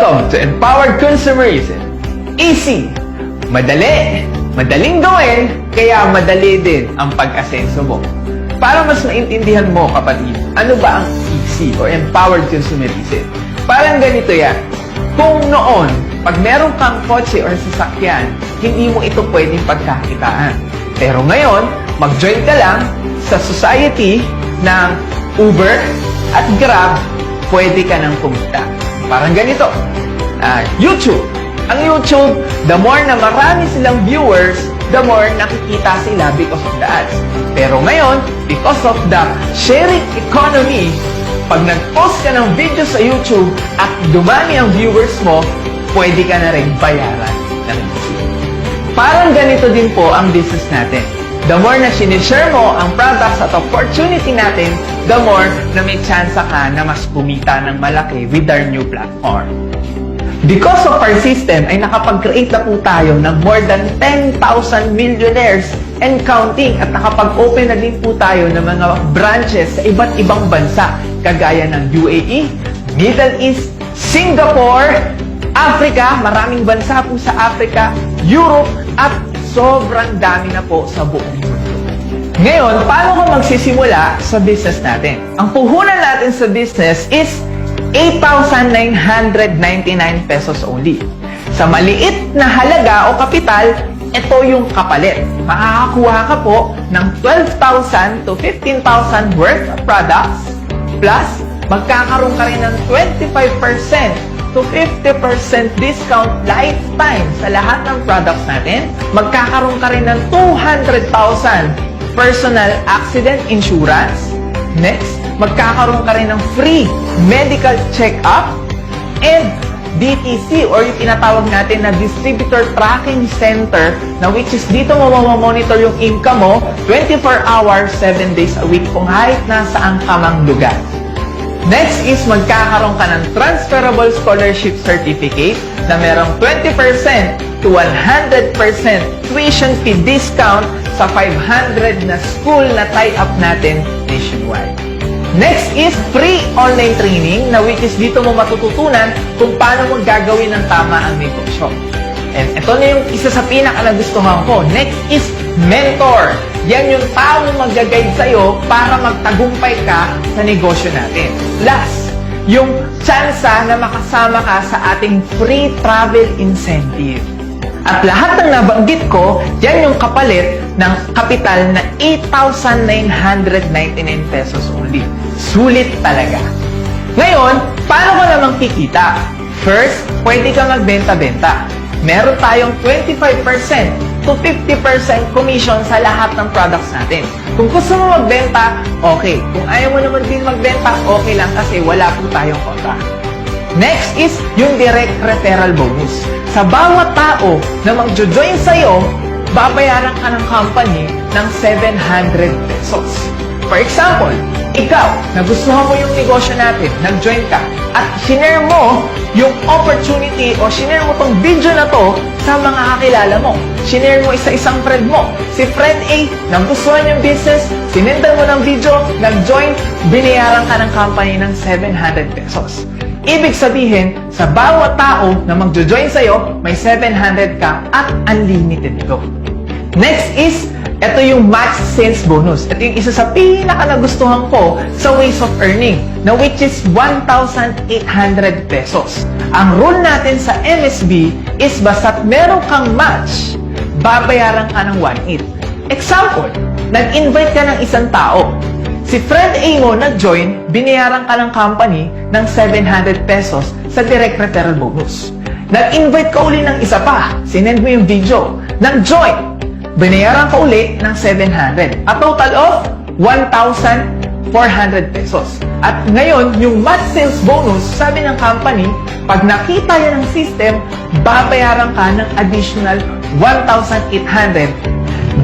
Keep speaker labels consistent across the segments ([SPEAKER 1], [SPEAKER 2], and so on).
[SPEAKER 1] Welcome to Empowered Consumerism. Easy, madali, madaling gawin, kaya madali din ang pag-asenso mo. Para mas maintindihan mo, kapatid, ano ba ang easy or empowered consumerism? Parang ganito yan. Kung noon, pag meron kang kotse or sasakyan, hindi mo ito pwedeng pagkakitaan. Pero ngayon, mag-join ka lang sa society ng Uber at Grab, pwede ka nang kumita. Parang ganito. YouTube. Ang YouTube, the more na marami silang viewers, the more nakikita sila because of the ads. Pero ngayon, because of the sharing economy, pag nag-post ka ng video sa YouTube at dumami ang viewers mo, pwede ka na rin bayaran ng YouTube. Parang ganito din po ang business natin. The more na sinishare mo ang products at opportunity natin, the more na may chance ka na mas kumita ng malaki with our new platform. Because of our system, ay nakapag-create na po tayo ng more than 10,000 millionaires and counting at nakapag-open na din po tayo ng mga branches sa iba't ibang bansa kagaya ng UAE, Middle East, Singapore, Africa, maraming bansa po sa Africa, Europe, at sobrang dami na po sa buong mundo. Ngayon, paano ka magsisimula sa business natin? Ang puhunan natin sa business is 8,999 pesos only. Sa maliit na halaga o kapital, ito yung kapalit. Makakakuha ka po ng 12,000 to 15,000 worth of products, plus magkakaroon ka rin ng 25% to 50% discount lifetime sa lahat ng products natin. Magkakaroon ka rin ng 200,000 personal accident insurance. Next, magkakaroon ka rin ng free medical check-up and DTC or yung tinatawag natin na Distributor Tracking Center na which is dito mo mamamonitor yung income mo 24 hours, 7 days a week kung kahit nasaan ka mang lugar. Next is magkakaroon ka ng transferable scholarship certificate na merong 20% to 100% tuition fee discount sa 500 na school na tie-up natin nationwide. Next is free online training na which is dito mo matututunan kung paano mo gagawin ng tama ang negosyo. And ito na yung isa sa pinaka-nagustuhan ko. Next is mentor. Yan yung tao mag-guide sa'yo para magtagumpay ka sa negosyo natin. Last, yung tsansa na makasama ka sa ating free travel incentive. At lahat ng nabanggit ko, yan yung kapalit ng kapital na 8,999 pesos only. Sulit talaga. Ngayon, paano ka namang kikita? First, pwede ka magbenta-benta. Meron tayong 25% to 50% commission sa lahat ng products natin. Kung gusto mo magbenta, okay. Kung ayaw mo naman din magbenta, okay lang kasi wala po tayong kontra. Next is yung direct referral bonus. Sa bawat tao na mag-join sa'yo, babayaran ka ng company ng 700 pesos. For example, ikaw, nagustuhan mo yung negosyo natin, nag-join ka, at sinare mo yung opportunity o sinare mo tong video na to sa mga kakilala mo. Sinare mo isa-isang friend mo. Si friend A, nagustuhan yung business, sinendan mo ng video, nag-join, binayaran ka ng company ng 700 pesos. Ibig sabihin, sa bawat tao na mag-join sa'yo, may 700 ka at unlimited ito. Next is, ito yung match sales bonus. Ito yung isa sa pinaka-nagustuhan ko sa ways of earning, na which is 1,800 pesos. Ang rule natin sa MSB is basta't meron kang match, babayaran ka ng 1/8. Example, nag-invite ka ng isang tao. Si friend A mo nag-join, binayaran ka ng company ng 700 pesos sa direct referral bonus. Nag-invite ka uli ng isa pa, sinend mo yung video, nag-join, binayaran ka uli ng 700. A total of 1,400 pesos. At ngayon, yung match sales bonus, sabi ng company, pag nakita yan ng system, babayaran ka ng additional 1,800.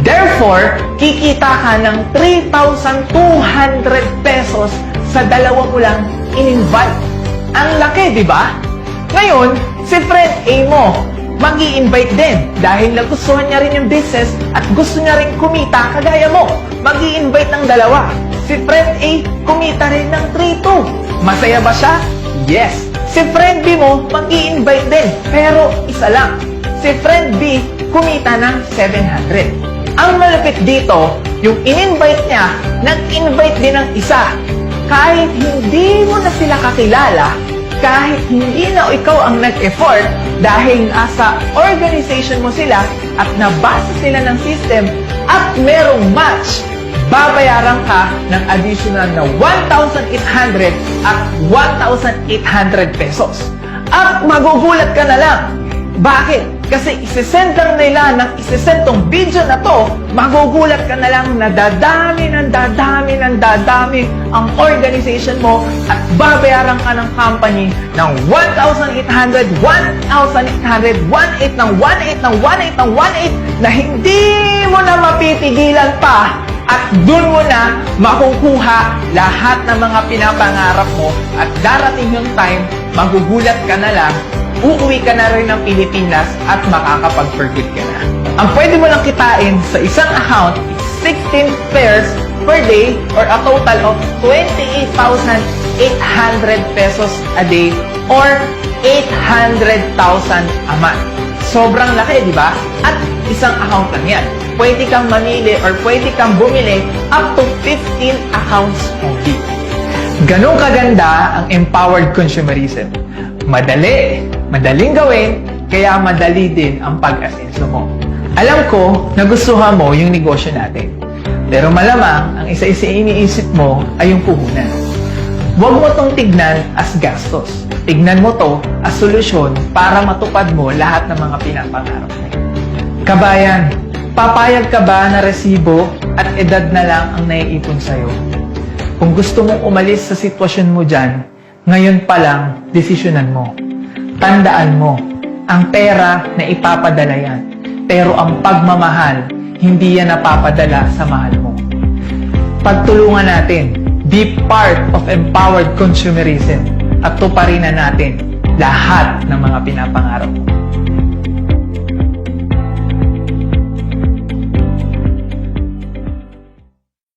[SPEAKER 1] Therefore, kikita ka ng 3,200 pesos sa dalawa mo lang in-invite. Ang laki, di ba? Ngayon, si friend A mo, mag-i-invite din dahil nagustuhan niya rin yung business at gusto niya rin kumita kagaya mo. Mag-i-invite ng dalawa. Si friend A, kumita rin ng 3,200. Masaya ba siya? Yes. Si friend B mo, mag-i-invite din. Pero isa lang, si friend B kumita ng 700. Ang malapit dito, yung in-invite niya, nag-invite din ng isa. Kahit hindi mo na sila kakilala, kahit hindi na ikaw ang nag-effort dahil nasa organization mo sila at nabasa sila ng system at merong match, babayaran ka ng additional na 1,800 at 1,800 pesos. At magugulat ka na lang. Bakit? Kasi isesend lang nila ng isesend tong video na to, magugulat ka na lang na dadami ang organization mo at babayaran ka ng company ng 1,800, 1,800, 1,800 ng 1,800 ng 1,800 ng 1,800 na hindi mo na mapipigilan pa at dun mo na makukuha lahat ng mga pinapangarap mo at darating yung time, magugulat ka na lang, uuwi ka na rin ng Pilipinas at makakapag-forget ka na. Ang pwede mo lang kitain sa isang account is 16 pairs per day or a total of 28,800 pesos a day or 800,000 a month. Sobrang laki, di ba? At isang account lang yan. Pwede kang mamili or pwede kang bumili up to 15 accounts only. Ganong kaganda ang empowered consumerism. Madaling gawin, kaya madali din ang pag-asenso mo. Alam ko, nagustuhan mo yung negosyo natin. Pero malamang, ang isa-isa iniisip mo ay yung puhunan. Huwag mo tong tignan as gastos. Tignan mo to as solusyon para matupad mo lahat ng mga pinapangarap mo. Kabayan, papayag ka ba na resibo at edad na lang ang naiipon sa'yo? Kung gusto mong umalis sa sitwasyon mo dyan, ngayon pa lang, desisyonan mo. Tandaan mo, ang pera na ipapadala yan. Pero ang pagmamahal, hindi yan napapadala sa mahal mo. Pagtulungan natin, be part of empowered consumerism at tuparin na natin lahat ng mga pinapangarap mo.